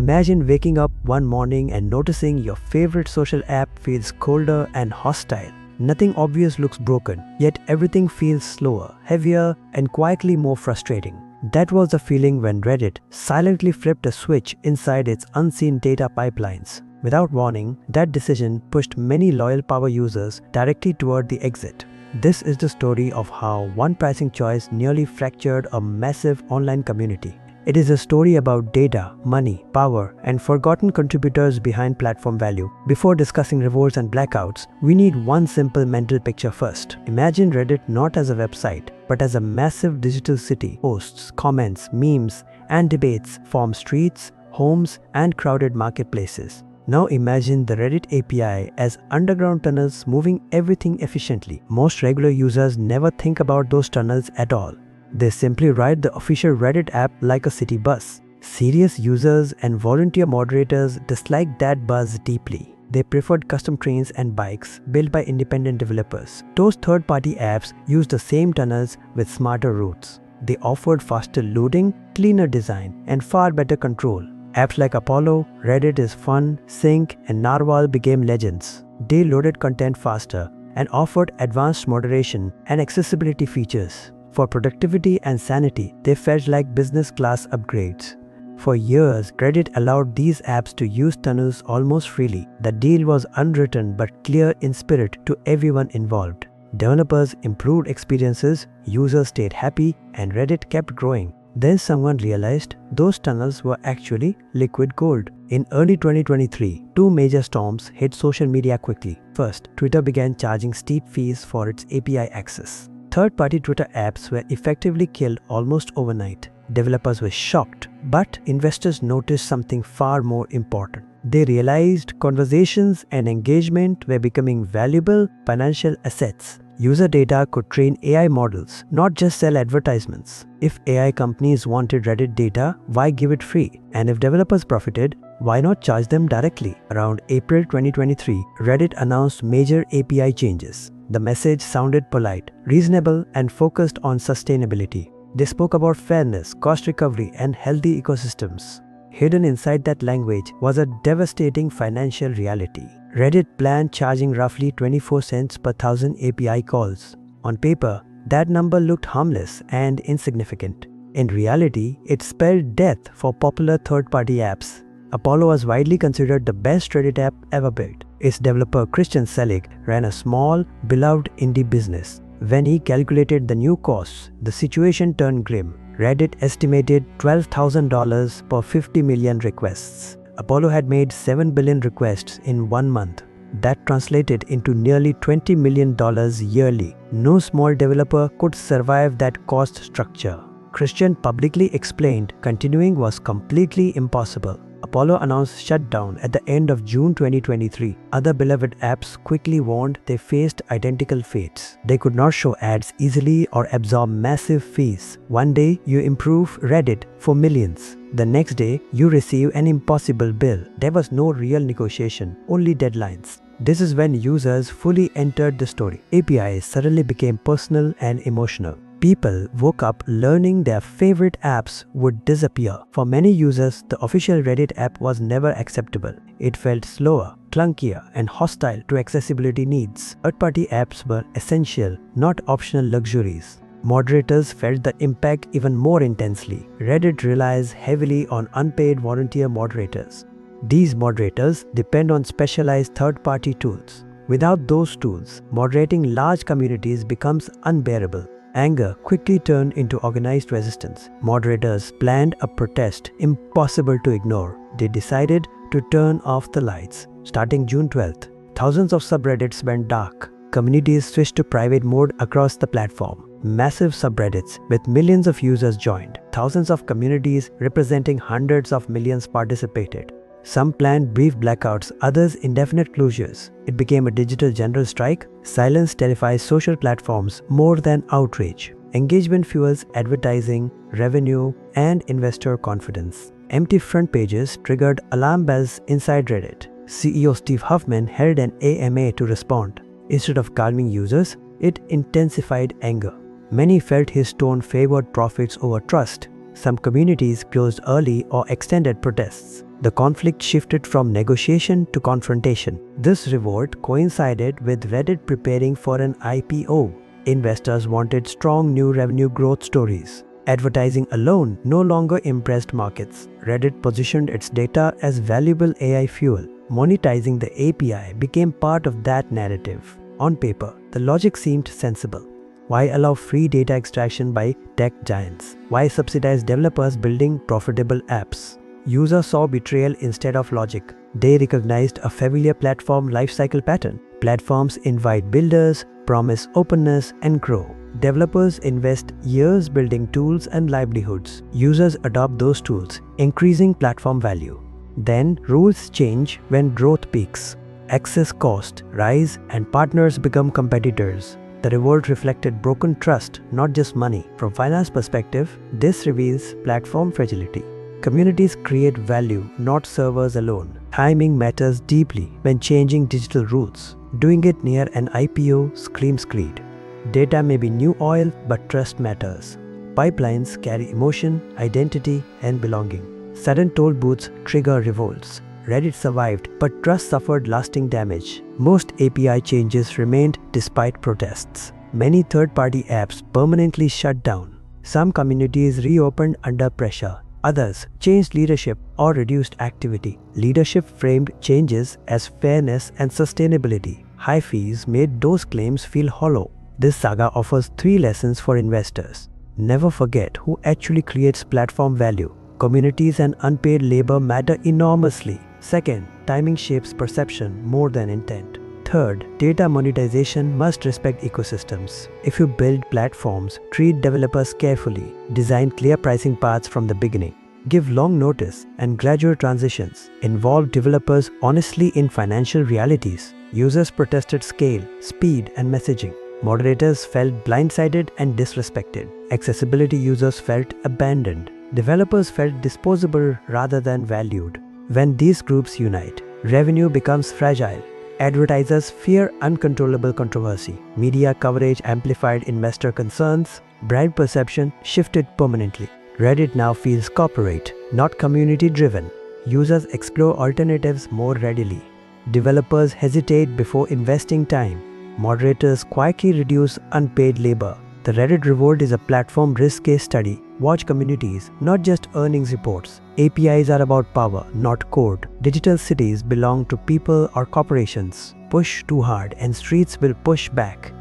Imagine waking up one morning and noticing your favorite social app feels colder and hostile. Nothing obvious looks broken, yet everything feels slower, heavier, and quietly more frustrating. That was the feeling when Reddit silently flipped a switch inside its unseen data pipelines. Without warning, that decision pushed many loyal power users directly toward the exit. This is the story of how one pricing choice nearly fractured a massive online community. It is a story about data, money, power, and forgotten contributors behind platform value. Before discussing rewards and blackouts, we need one simple mental picture first. Imagine Reddit not as a website, but as a massive digital city. Posts, comments, memes, and debates form streets, homes, and crowded marketplaces. Now imagine the Reddit API as underground tunnels moving everything efficiently. Most regular users never think about those tunnels at all. They simply ride the official Reddit app like a city bus. Serious users and volunteer moderators dislike that buzz deeply. They preferred custom trains and bikes built by independent developers. Those third-party apps use the same tunnels with smarter routes. They offered faster loading, cleaner design, and far better control. Apps like Apollo, Reddit is Fun, Sync, and Narwhal became legends. They loaded content faster and offered advanced moderation and accessibility features. For productivity and sanity, they felt like business-class upgrades. For years, Reddit allowed these apps to use tunnels almost freely. The deal was unwritten but clear in spirit to everyone involved. Developers improved experiences, users stayed happy, and Reddit kept growing. Then someone realized those tunnels were actually liquid gold. In early 2023, two major storms hit social media quickly. First, Twitter began charging steep fees for its API access. Third-party Twitter apps were effectively killed almost overnight. Developers were shocked, but investors noticed something far more important. They realized conversations and engagement were becoming valuable financial assets. User data could train AI models, not just sell advertisements. If AI companies wanted Reddit data, why give it free? And if developers profited, why not charge them directly? Around April 2023, Reddit announced major API changes. The message sounded polite, reasonable, and focused on sustainability. They spoke about fairness, cost recovery, and healthy ecosystems. Hidden inside that language was a devastating financial reality. Reddit planned charging roughly 24 cents per 1,000 API calls. On paper, that number looked harmless and insignificant. In reality, it spelled death for popular third-party apps. Apollo was widely considered the best Reddit app ever built. Its developer Christian Selig ran a small, beloved indie business. When he calculated the new costs, the situation turned grim. Reddit estimated $12,000 per 50 million requests. Apollo had made 7 billion requests in 1 month. That translated into nearly $20 million yearly. No small developer could survive that cost structure. Christian publicly explained continuing was completely impossible. Apollo announced Shutdown at the end of June 2023. Other beloved apps quickly warned they faced identical fates. They could not show ads easily or absorb massive fees. One day, you improve Reddit for millions. The next day, you receive an impossible bill. There was no real negotiation, only deadlines. This is when users fully entered the story. APIs suddenly became personal and emotional. People woke up learning their favorite apps would disappear. For many users, the official Reddit app was never acceptable. It felt slower, clunkier, and hostile to accessibility needs. Third-party apps were essential, not optional luxuries. Moderators felt the impact even more intensely. Reddit relies heavily on unpaid volunteer moderators. These moderators depend on specialized third-party tools. Without those tools, moderating large communities becomes unbearable. Anger quickly turned into organized resistance. Moderators planned a protest impossible to ignore. They decided to turn off the lights. Starting June 12th, thousands of subreddits went dark. Communities switched to private mode across the platform. Massive subreddits with millions of users joined. Thousands of communities representing hundreds of millions participated. Some planned brief blackouts, others indefinite closures. It became a digital general strike. Silence terrifies social platforms more than outrage. Engagement fuels advertising, revenue, and investor confidence. Empty front pages triggered alarm bells inside Reddit. CEO Steve Huffman held an AMA to respond. Instead of calming users, it intensified anger. Many felt his tone favored profits over trust. Some communities closed early or extended protests. The conflict shifted from negotiation to confrontation. This revolt coincided with Reddit preparing for an IPO. Investors wanted strong new revenue growth stories. Advertising alone no longer impressed markets. Reddit positioned its data as valuable AI fuel. Monetizing the API became part of that narrative. On paper, the logic seemed sensible. Why allow free data extraction by tech giants? Why subsidize developers building profitable apps? Users saw betrayal instead of logic. They recognized a familiar platform lifecycle pattern. Platforms invite builders, promise openness, and grow. Developers invest years building tools and livelihoods. Users adopt those tools, increasing platform value. Then, rules change when growth peaks. Access costs rise and partners become competitors. The revolt reflected broken trust, not just money. From finance perspective, this reveals platform fragility. Communities create value, not servers alone. Timing matters deeply when changing digital rules. Doing it near an IPO screams greed. Data may be new oil, but trust matters. Pipelines carry emotion, identity, and belonging. Sudden toll booths trigger revolts. Reddit survived, but trust suffered lasting damage. Most API changes remained despite protests. Many third-party apps permanently shut down. Some communities reopened under pressure. Others changed leadership or reduced activity. Leadership framed changes as fairness and sustainability. High fees made those claims feel hollow. This saga offers 3 lessons for investors. Never forget who actually creates platform value. Communities and unpaid labor matter enormously. Second, timing shapes perception more than intent. Third, data monetization must respect ecosystems. If you build platforms, treat developers carefully, design clear pricing paths from the beginning, give long notice and gradual transitions, involve developers honestly in financial realities. Users protested scale, speed, and messaging. Moderators felt blindsided and disrespected. Accessibility users felt abandoned. Developers felt disposable rather than valued. When these groups unite, revenue becomes fragile. Advertisers fear uncontrollable controversy. Media coverage amplified investor concerns. Brand perception shifted permanently. Reddit now feels corporate, not community-driven. Users explore alternatives more readily. Developers hesitate before investing time. Moderators quietly reduce unpaid labor. The Reddit revolt is a platform risk case study. Watch communities, not just earnings reports. APIs are about power, not code. Digital cities belong to people or corporations. Push too hard and streets will push back.